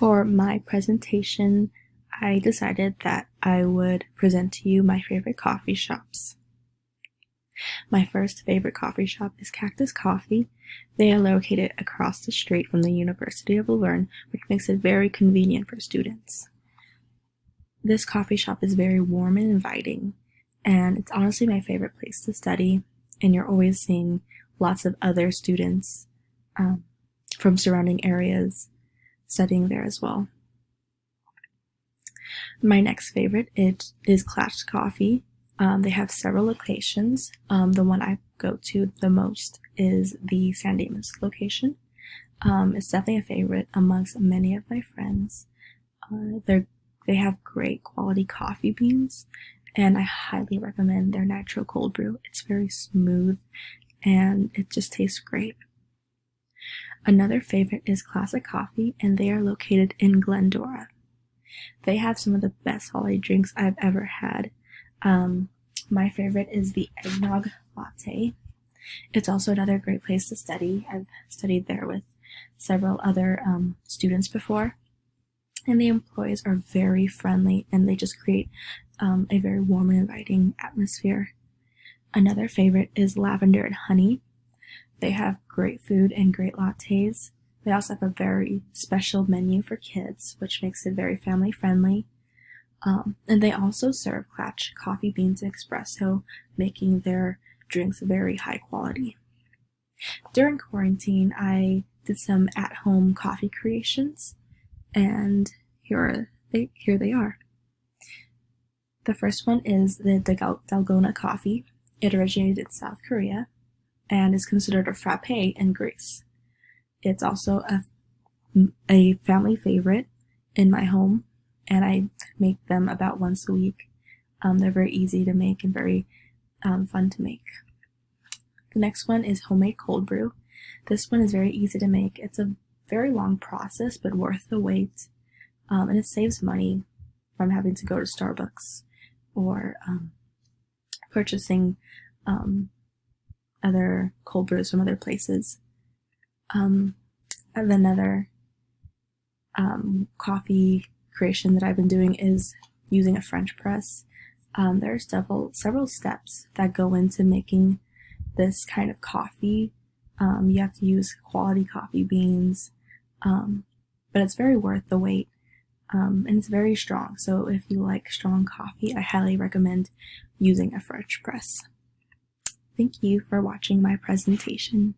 For my presentation, I decided that I would present to you my favorite coffee shops. My first favorite coffee shop is Cactus Coffee. They are located across the street from the University of Laverne, which makes it very convenient for students. This coffee shop is very warm and inviting, and it's honestly my favorite place to study, and you're always seeing lots of other students from surrounding areas studying there as well. My next favorite is Clash Coffee. They have several locations. The one I go to the most is the San Dimas location. It's definitely a favorite amongst many of my friends. They have great quality coffee beans, and I highly recommend their natural cold brew. It's very smooth, and it just tastes great. Another favorite is Classic Coffee, and they are located in Glendora. They have some of the best holiday drinks I've ever had. My favorite is the eggnog latte. It's also another great place to study. I've studied there with several other students before, and the employees are very friendly, and they just create a very warm and inviting atmosphere. Another favorite is Lavender and Honey. They have great food and great lattes. They also have a very special menu for kids, which makes it very family friendly. And they also serve Clash coffee beans and espresso, making their drinks very high quality. During quarantine, I did some at-home coffee creations, and here they are. The first one is the Dalgona coffee. It originated in South Korea and is considered a frappe in Greece. It's also a family favorite in my home, and I make them about once a week. They're very easy to make and very fun to make. The next one is homemade cold brew. This one is very easy to make. It's a very long process, but worth the wait, and it saves money from having to go to Starbucks or purchasing other cold brews from other places. And another coffee creation that I've been doing is using a French press. There are several steps that go into making this kind of coffee. You have to use quality coffee beans, but it's very worth the wait, and it's very strong. So if you like strong coffee, I highly recommend using a French press. Thank you for watching my presentation.